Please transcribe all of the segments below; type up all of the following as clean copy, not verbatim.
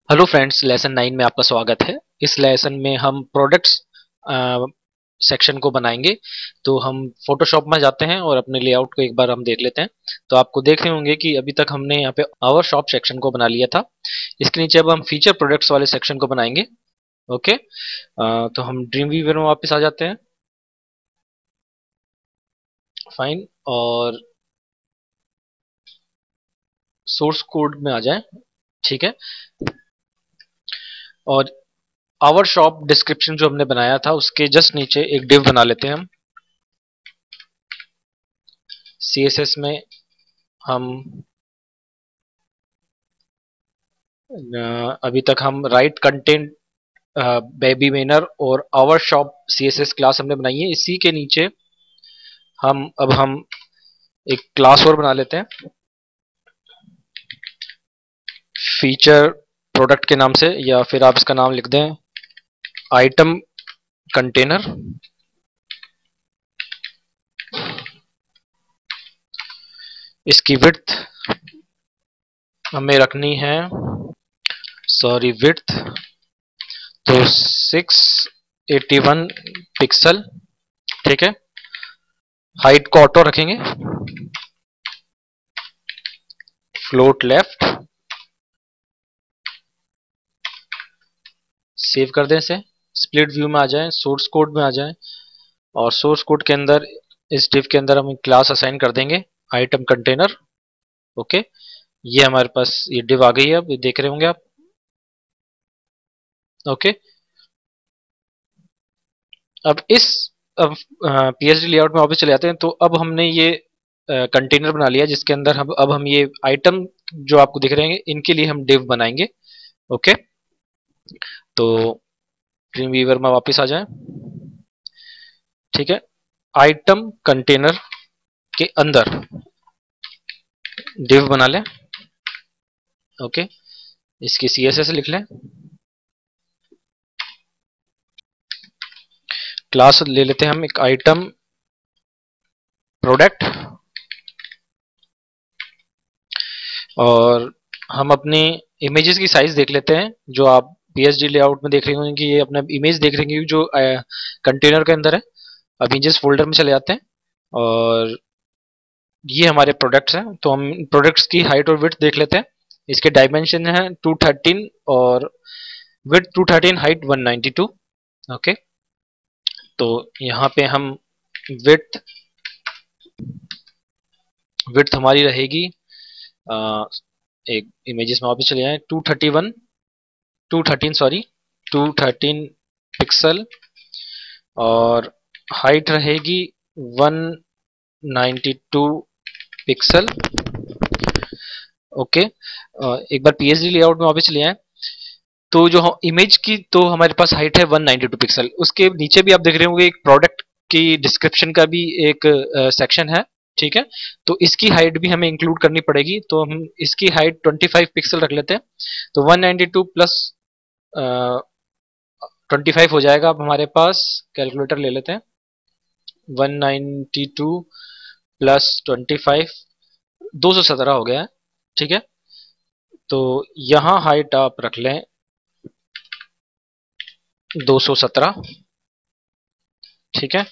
Hello friends, lesson 9 में आपका स्वागत है। इस लेसन में हम प्रोडक्ट्स सेक्शन को बनाएंगे। तो हम फोटोशॉप में जाते हैं और अपने लेआउट को एक बार हम देख लेते हैं। तो आपको देख रहे होंगे कि अभी तक हमने यहाँ पे आवर शॉप सेक्शन को बना लिया था। इसके नीचे अब हम फीचर प्रोडक्ट्स वाले सेक्शन को बनाएंगे। ओके। तो हम ड्रीम वीवर में वापस आ जाते हैं। फाइन। और सोर्स कोड में आ जाए। ठीक है। और आवर शॉप डिस्क्रिप्शन जो हमने बनाया था उसके जस्ट नीचे एक डिव बना लेते हैं हम। CSS में हम अभी तक हम राइट कंटेंट बेबी मेनर और आवर शॉप CSS क्लास हमने बनाई है। इसी के नीचे हम एक क्लास और बना लेते हैं फीचर प्रोडक्ट के नाम से, या फिर आप इसका नाम लिख दें आइटम कंटेनर। इसकी विड्थ हमें रखनी है, सॉरी विड्थ तो 681 पिक्सल। ठीक है। हाइट को ऑटो रखेंगे, फ्लोट लेफ्ट। सेव कर दें इसे। स्प्लिट व्यू में आ जाएं, सोर्स कोड में आ जाएं और सोर्स कोड के अंदर इस डिव के अंदर हम क्लास असाइन कर देंगे आइटम कंटेनर। ओके। ये हमारे पास ये डिव आ गई है, अब ये देख रहे होंगे आप। ओके। अब PSD लेआउट में वापस चले जाते हैं। तो अब हमने ये कंटेनर बना लिया जिसके अंदर हम अब हम ये आइटम जो आपको दिख रहे हैं इनके लिए हम डिव बनाएंगे। ओके। तो ड्रीम वीवर में वापस आ जाएं। ठीक है। आइटम कंटेनर के अंदर डिव बना लें। ओके। इसकी CSS लिख लें। क्लास ले लेते हैं हम एक आइटम प्रोडक्ट। और हम अपनी इमेजेस की साइज देख लेते हैं जो आप PSD लेआउट में देख रहे होंगे कि ये अपना इमेज देख रहे होंगे जो कंटेनर के अंदर है। अब इमेजेस फोल्डर में चले जाते हैं और ये हमारे प्रोडक्ट्स हैं। तो हम प्रोडक्ट्स की हाइट और विड्थ देख लेते हैं। इसके डायमेंशन है 213 और विड्थ 213, हाइट 192। ओके। तो यहाँ पे हम विड्थ विड्थ हमारी रहेगी एक इमेजेस में वापस चले जाएं 213 सॉरी 213 पिक्सल। और हाइट रहेगी 192 पिक्सल। ओके। एक बार PSD लेआउट में वापस चले जाएं। तो जो इमेज की तो हमारे पास हाइट है 192 पिक्सल। उसके नीचे भी आप देख रहे होंगे एक प्रोडक्ट की डिस्क्रिप्शन का भी एक सेक्शन है। ठीक है। तो इसकी हाइट भी हमें इंक्लूड करनी पड़ेगी। तो हम इसकी हाइट 25 पिक्सल रख लेते हैं। तो 192 प्लस 25 हो जाएगा। अब हमारे पास कैलकुलेटर ले लेते हैं। 192 प्लस 25 217 हो गया है। ठीक है। तो यहाँ हाइट आप रख लें 217। ठीक है।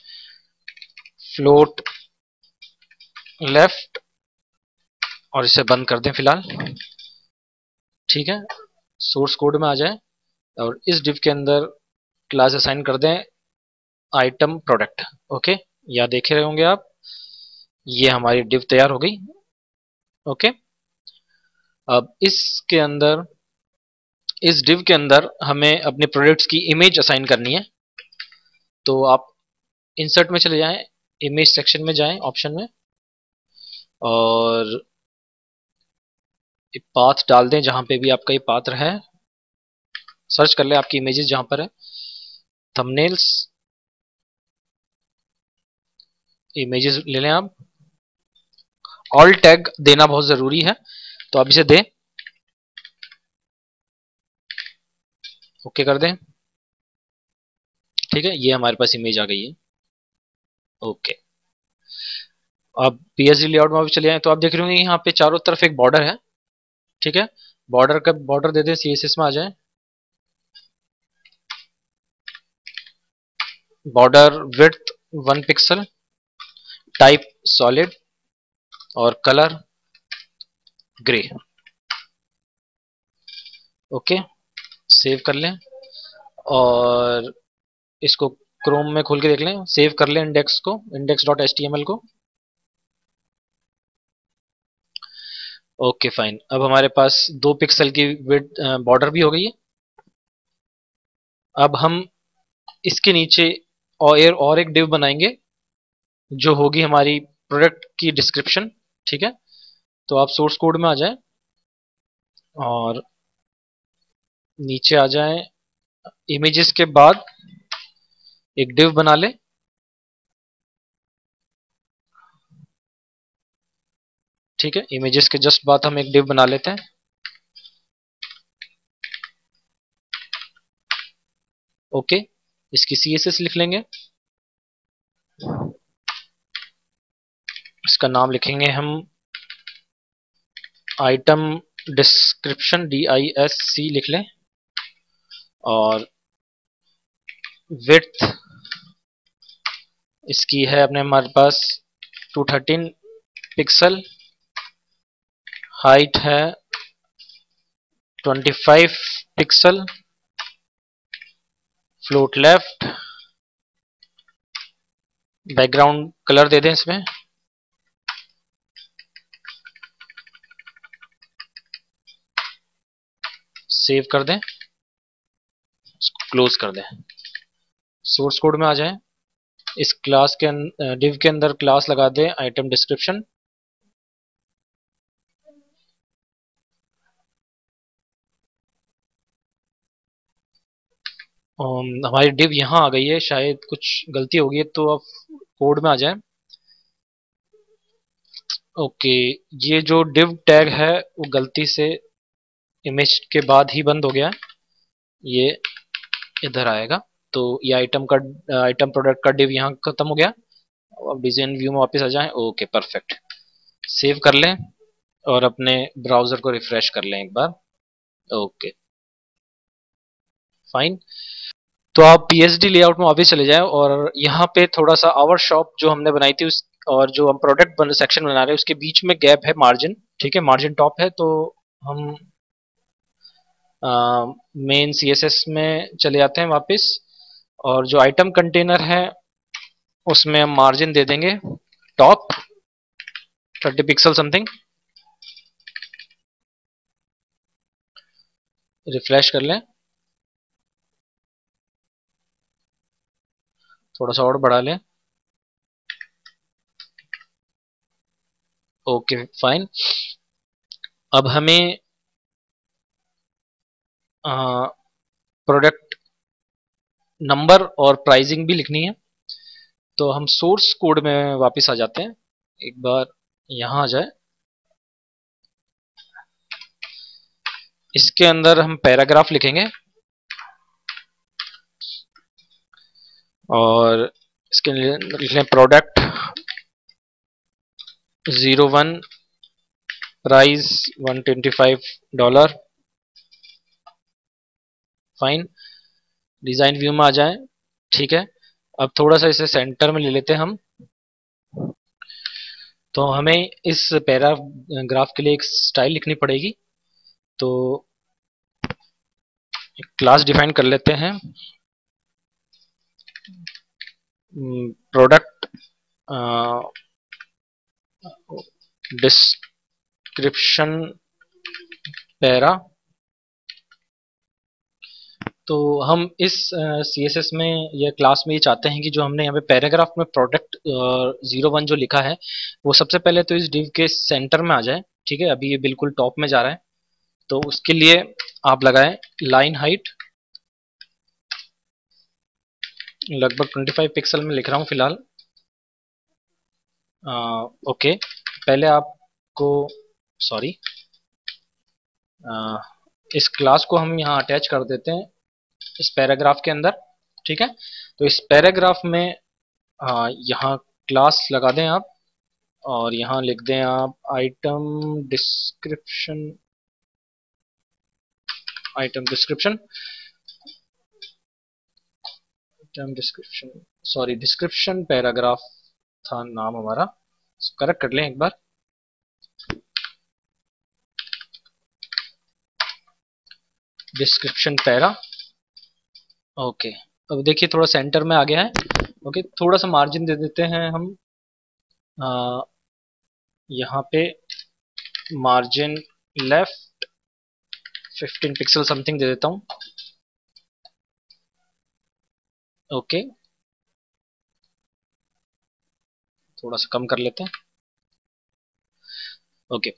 फ्लोट लेफ्ट और इसे बंद कर दें फिलहाल। ठीक है। सोर्स कोड में आ जाए और इस डिव के अंदर क्लास असाइन कर दें आइटम प्रोडक्ट। ओके। या देख रहे होंगे आप, ये हमारी डिव तैयार हो गई। ओके। अब इस डिव के अंदर हमें अपने प्रोडक्ट्स की इमेज असाइन करनी है। तो आप इंसर्ट में चले जाएं, इमेज सेक्शन में जाएं ऑप्शन में और पाथ डाल दें जहां पे भी आपका ये पाथ है। सर्च कर ले आपकी इमेजेस जहां पर है। थंबनेल्स इमेजेस ले लें आप। ऑल टैग देना बहुत जरूरी है, तो आप इसे दें। ओके कर दें। ठीक है। ये हमारे पास इमेज आ गई है। ओके। अब PSD लेआउट में भी चले जाएं तो आप देख रहे होंगे यहाँ पे चारों तरफ एक बॉर्डर है। ठीक है। बॉर्डर का बॉर्डर दे दें, CSS में आ जाए। Border width 1 pixel, type solid और कलर ग्रे। ओके, सेव कर लें और इसको क्रोम में खोल के देख लें। सेव कर लें इंडेक्स को, index.html को। ओके फाइन, अब हमारे पास 2 पिक्सल की विड्थ बॉर्डर भी हो गई है। अब हम इसके नीचे और एक डिव बनाएंगे जो होगी हमारी प्रोडक्ट की डिस्क्रिप्शन। ठीक है, तो आप सोर्स कोड में आ जाएं और नीचे आ जाएं, इमेजेस के बाद एक डिव बना लें। ठीक है, इमेजेस के जस्ट बाद हम एक डिव बना लेते हैं। ओके, इसकी CSS लिख लेंगे। इसका नाम लिखेंगे हम आइटम डिस्क्रिप्शन, DISC लिख लें। और विड्थ इसकी है अपने हमारे पास 213 पिक्सल, हाइट है 25 pixel, float left, background colour दे दें इसमें। सेव कर दें, इसको क्लोज कर दें। सोर्स कोड में आ जाएं, इस क्लास के डिव के अंदर क्लास लगा दें आइटम डिस्क्रिप्शन। हमारी डिव यहाँ आ गई है, शायद कुछ गलती होगी है, तो आप कोड में आ जाएं। ओके, ये जो डिव टैग है वो गलती से इमेज के बाद ही बंद हो गया है, ये इधर आएगा। तो ये आइटम प्रोडक्ट का डिव यहाँ खत्म हो गया। अब डिजाइन व्यू में वापस आ जाएं। ओके परफेक्ट, सेव कर लें और अपने ब्राउजर को रिफ्रेश कर लें एक बार। ओके फाइन, तो आप PSD लेआउट में वापस चले जाएं और यहाँ पे थोड़ा सा आवर शॉप जो हमने बनाई थी उस और जो हम प्रोडक्ट सेक्शन बना रहे हैं उसके बीच में गैप है मार्जिन। ठीक है, मार्जिन टॉप है, तो हम मेन CSS में चले जाते हैं वापस और जो आइटम कंटेनर है उसमें हम मार्जिन दे देंगे टॉप 30 पिक्सल समथिंग। रिफ्रेश कर लें, थोड़ा सा और बढ़ा लें। ओके फाइन, अब हमें प्रोडक्ट नंबर और प्राइसिंग भी लिखनी है। तो हम सोर्स कोड में वापस आ जाते हैं, एक बार यहाँ आ जाए। इसके अंदर हम पैराग्राफ लिखेंगे और इसके लिए लिख लें product 01, price $125। Fine, design view में आ जाए। ठीक है, अब थोड़ा सा इसे सेंटर में ले लेते हैं हम। तो हमें इस पैराग्राफ के लिए एक स्टाइल लिखनी पड़ेगी, तो क्लास डिफाइन कर लेते हैं प्रोडक्ट डिस्क्रिप्शन पैरा। तो हम इस CSS में या क्लास में ये चाहते हैं कि जो हमने यहाँ पे पैराग्राफ में प्रोडक्ट 01 जो लिखा है वो सबसे पहले तो इस डिव के सेंटर में आ जाए। ठीक है, अभी ये बिल्कुल टॉप में जा रहा है, तो उसके लिए आप लगाएं लाइन हाइट लगभग 25 पिक्सल में लिख रहा हूँ फिलहाल। ओके, पहले आपको सॉरी इस क्लास को हम यहाँ अटैच कर देते हैं इस पैराग्राफ के अंदर। ठीक है, तो इस पैराग्राफ में यहाँ क्लास लगा दें आप और यहाँ लिख दें आप item description item description, item description, sorry description paragraph था नाम हमारा, करेक्ट कर लें एक बार। Description para, okay. अब देखिए थोड़ा सेंटर में आ गया है। ओके, थोड़ा सा मार्जिन दे देते हैं हम यहाँ पे, margin left 15 pixel something they देता हूँ। ओके, थोड़ा सा कम कर लेते हैं। ओके,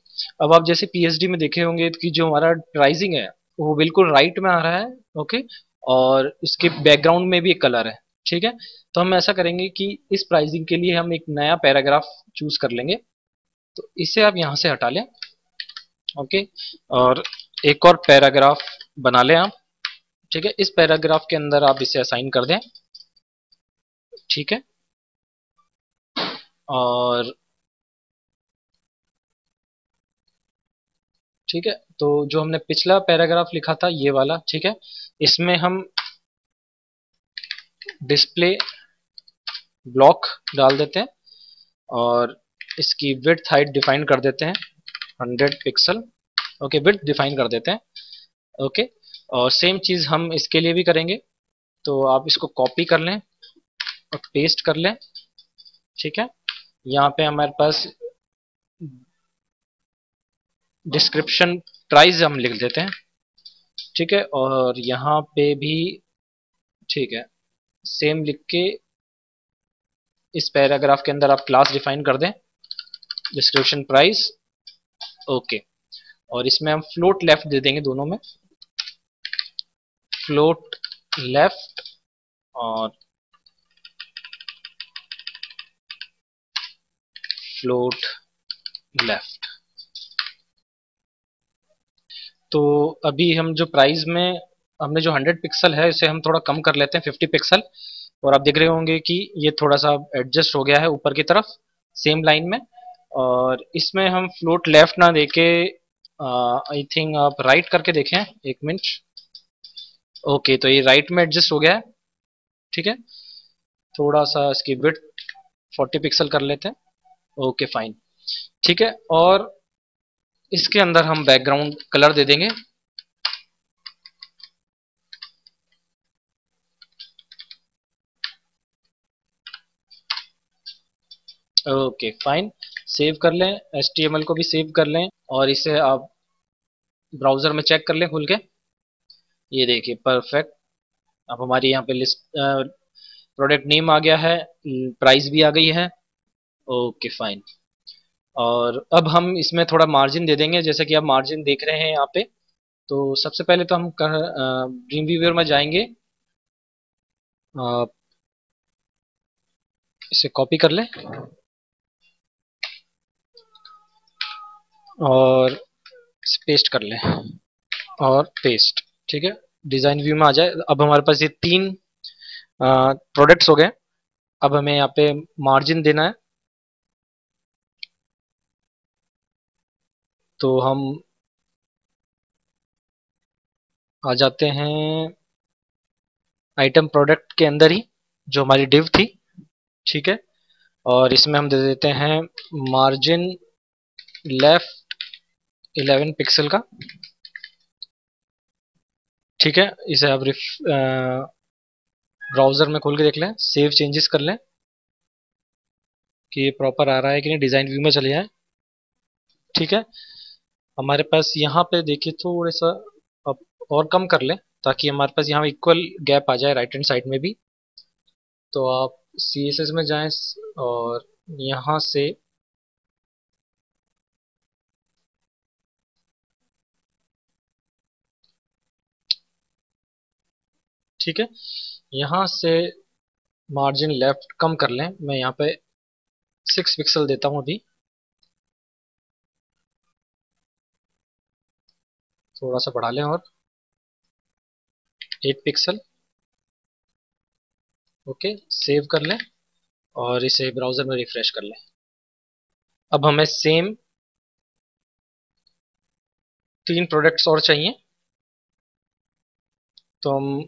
अब आप जैसे पीएचडी में देखे होंगे कि जो हमारा प्राइसिंग है वो बिल्कुल राइट में आ रहा है। ओके, और इसके बैकग्राउंड में भी एक कलर है। ठीक है, तो हम ऐसा करेंगे कि इस प्राइसिंग के लिए हम एक नया पैराग्राफ चूज कर लेंगे, तो इसे आप यहाँ से हटा लें। ओके, और एक और पैराग्राफ बना लें आप। ठीक है, इस पैराग्राफ के अंदर आप इसे असाइन कर दें। ठीक है, और ठीक है, तो जो हमने पिछला पैराग्राफ लिखा था ये वाला, ठीक है, इसमें हम डिस्प्ले ब्लॉक डाल देते हैं और इसकी विड्थ हाइट डिफाइन कर देते हैं 100 पिक्सल। ओके, विड्थ डिफाइन कर देते हैं। ओके, और सेम चीज हम इसके लिए भी करेंगे, तो आप इसको कॉपी कर लें और पेस्ट कर लें। ठीक है, यहाँ पे हमारे पास डिस्क्रिप्शन प्राइस हम लिख देते हैं। ठीक है, और यहाँ पे भी ठीक है, सेम लिख के इस पैराग्राफ के अंदर आप क्लास डिफाइन कर दें, डिस्क्रिप्शन प्राइस। ओके, और इसमें हम फ्लोट लेफ्ट दे देंगे दोनों में, फ्लोट लेफ्ट और फ्लोट लेफ्ट। तो अभी हम जो प्राइस में हमने जो 100 पिक्सल है इसे हम थोड़ा कम कर लेते हैं 50 पिक्सल, और आप देख रहे होंगे कि ये थोड़ा सा एडजस्ट हो गया है ऊपर की तरफ सेम लाइन में। और इसमें हम फ्लोट लेफ्ट ना देके आई थिंक आप राइट करके देखें, एक मिनट। ओके, तो ये राइट में एडजस्ट हो गया है। ठीक है, थोड़ा सा इसकी विड्थ 40 पिक्सल कर लेते हैं। ओके फाइन, ठीक है, और इसके अंदर हम बैकग्राउंड कलर दे देंगे। ओके फाइन, सेव कर लें, HTML को भी सेव कर लें और इसे आप ब्राउजर में चेक कर लें खुल के। ये देखिए परफेक्ट, अब हमारी यहाँ पे लिस्ट प्रोडक्ट नेम आ गया है, प्राइस भी आ गई है। ओके फाइन, और अब हम इसमें थोड़ा मार्जिन दे देंगे, जैसे कि आप मार्जिन देख रहे हैं यहाँ पे। तो सबसे पहले तो हम ड्रीम व्यूअर में जाएंगे, इसे कॉपी कर लें और इसे पेस्ट कर लें और पेस्ट। ठीक है, डिजाइन व्यू में आ जाए। अब हमारे पास ये तीन प्रोडक्ट्स हो गए। अब हमें यहाँ पे मार्जिन देना है, तो हम आ जाते हैं आइटम प्रोडक्ट के अंदर ही जो हमारी डिव थी। ठीक है, और इसमें हम दे देते हैं मार्जिन लेफ्ट 11 पिक्सल का। ठीक है, इसे आप ब्राउजर में खोल के देख लें, सेव चेंजेस कर लें कि ये प्रॉपर आ रहा है कि नहीं, डिजाइन व्यू में चले जाए। ठीक है, हमारे पास यहाँ पे देखिए थोड़ा सा अब और कम कर लें ताकि हमारे पास यहाँ इक्वल गैप आ जाए राइट हैंड साइड में भी। तो आप CSS में जाएं और यहाँ से ठीक है, यहाँ से मार्जिन लेफ्ट कम कर लें। मैं यहाँ पे 6 पिक्सल देता हूँ अभी, थोड़ा सा बढ़ा लें और 8 पिक्सल। ओके, सेव कर लें और इसे ब्राउजर में रिफ्रेश कर लें। अब हमें सेम 3 प्रोडक्ट्स और चाहिए। तो हम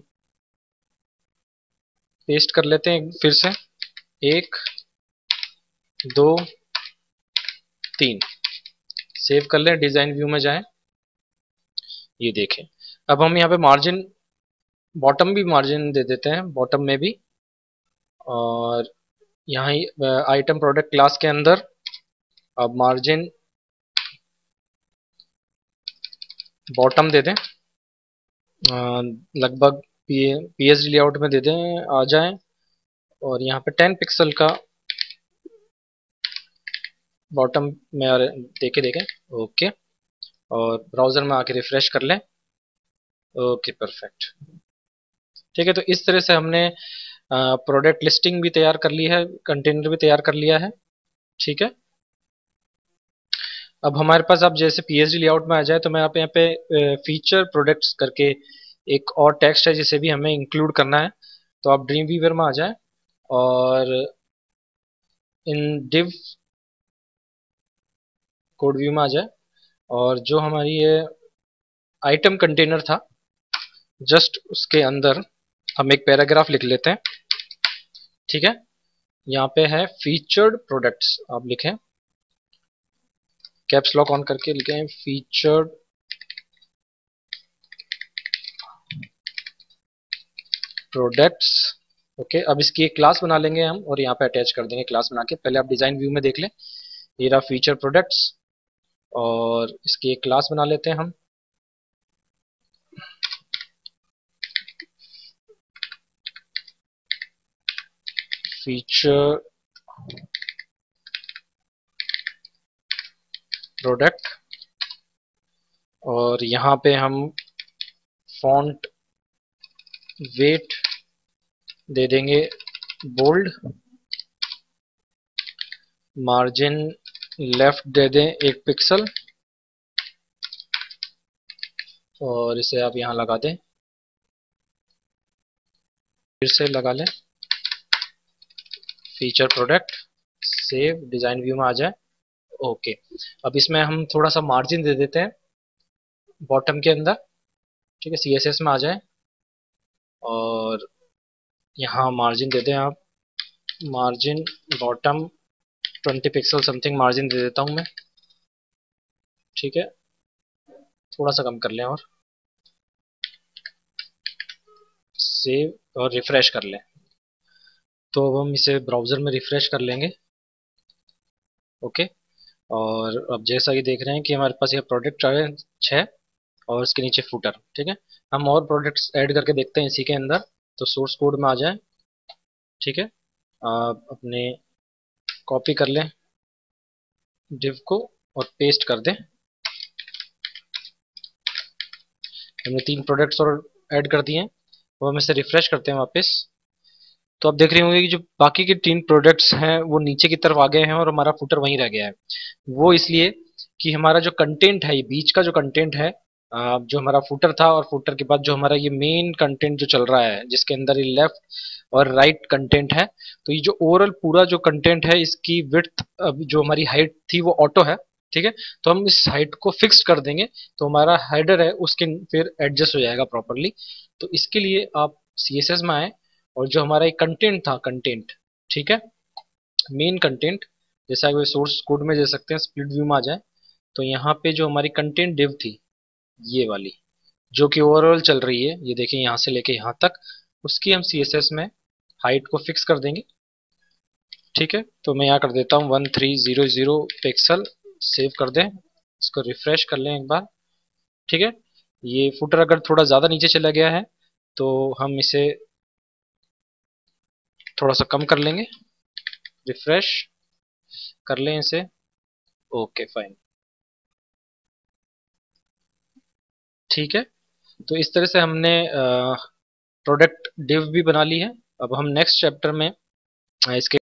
पेस्ट कर लेते हैं फिर से, 1 2 3, सेव कर लें, डिजाइन व्यू में जाएं, ये देखें। अब हम यहाँ पे मार्जिन, बॉटम भी मार्जिन दे देते हैं, बॉटम में भी, और यहाँ आइटम प्रोडक्ट क्लास के अंदर अब मार्जिन बॉटम दे दें, लगभग पीएसडी लेआउट में दे दें, आ जाएं, और यहाँ पे 10 पिक्सल का बॉटम में देखे देखें, ओके, और ब्राउजर में आके रिफ्रेश कर लें, ओके परफेक्ट। ठीक है, तो इस तरह से हमने प्रोडक्ट लिस्टिंग भी तैयार कर ली है, कंटेनर भी तैयार कर लिया है। ठीक है, अब हमारे पास, अब जैसे पीएचडी लेआउट में आ जाए तो मैं यहाँ पे फीचर प्रोडक्ट्स करके एक और टेक्स्ट है जिसे भी हमें इंक्लूड करना है। तो आप ड्रीम वीवर में आ जाए और इन डिव कोड व्यू में आ जाए, और जो हमारी ये आइटम कंटेनर था जस्ट उसके अंदर हम एक पैराग्राफ लिख लेते हैं। ठीक है, यहाँ पे है फीचर्ड प्रोडक्ट्स, आप लिखें, कैप्स लॉक ऑन करके लिखें फीचर्ड प्रोडक्ट्स। ओके, अब इसकी एक क्लास बना लेंगे हम और यहाँ पे अटैच कर देंगे क्लास बना के। पहले आप डिजाइन व्यू में देख लें, ये रहा फीचर प्रोडक्ट्स, और इसकी एक क्लास बना लेते हैं हम, फीचर प्रोडक्ट, और यहाँ पे हम फॉन्ट वेट दे देंगे बोल्ड, मार्जिन लेफ्ट दे दें 1 पिक्सल, और इसे आप यहाँ लगा दें, फिर से लगा लें feature product, save, design view में आ जाए, ओके। अब इसमें हम थोड़ा सा मार्जिन दे देते हैं बॉटम के अंदर। ठीक है, सीएसएस में आ जाए और यहाँ मार्जिन दे दें आप, margin bottom 20 pixel something margin दे देता हूँ मैं। ठीक है, थोड़ा सा कम कर लें और सेव और रिफ्रेश कर लें। तो अब हम इसे ब्राउजर में रिफ्रेश कर लेंगे, ओके। और अब जैसा कि देख रहे हैं कि हमारे पास ये प्रोडक्ट है और इसके नीचे फुटर। ठीक है, हम और प्रोडक्ट्स ऐड करके देखते हैं इसी के अंदर। तो सोर्स कोड में आ जाए, ठीक है, आप अपने कॉपी कर लें डिव को और पेस्ट कर दें। हमने 3 प्रोडक्ट्स और ऐड कर दिए हैं, वो हम इसे रिफ्रेश करते हैं वापस। तो आप देख रहे होंगे कि जो बाकी के 3 प्रोडक्ट्स हैं वो नीचे की तरफ आ गए हैं और हमारा फुटर वहीं रह गया है। वो इसलिए कि हमारा जो कंटेंट है, ये बीच का जो कंटेंट है, जो हमारा फुटर था और फुटर के बाद जो हमारा ये मेन कंटेंट जो चल रहा है जिसके अंदर ये लेफ्ट और राइट कंटेंट है, तो ये जो ओवरऑल पूरा जो कंटेंट है इसकी विड्थ, जो हमारी हाइट थी वो ऑटो है। ठीक है, तो हम इस हाइट को फिक्स कर देंगे तो हमारा हेडर है उसके फिर एडजस्ट हो जाएगा प्रॉपरली। तो इसके लिए आप सीएसएस में आए और जो हमारा एक कंटेंट था, कंटेंट, ठीक है, मेन कंटेंट, जैसा कि सोर्स कोड में दे सकते हैं, स्प्लिट व्यू में आ जाए तो यहाँ पे जो हमारी कंटेंट डिव थी ये वाली, जो कि ओवरऑल चल रही है, ये देखिए यहाँ से लेके यहाँ तक, उसकी हम सीएसएस में हाइट को फिक्स कर देंगे। ठीक है, तो मैं यहाँ कर देता हूँ 1300 पिक्सल, सेव कर दें, इसको रिफ्रेश कर लें एक बार। ठीक है, ये फुटर अगर थोड़ा ज़्यादा नीचे चला गया है तो हम इसे थोड़ा सा कम कर लेंगे, रिफ्रेश कर लें इसे, ओके फाइन। ठीक है, तो इस तरह से हमने प्रोडक्ट डिव भी बना ली है। अब हम नेक्स्ट चैप्टर में इसके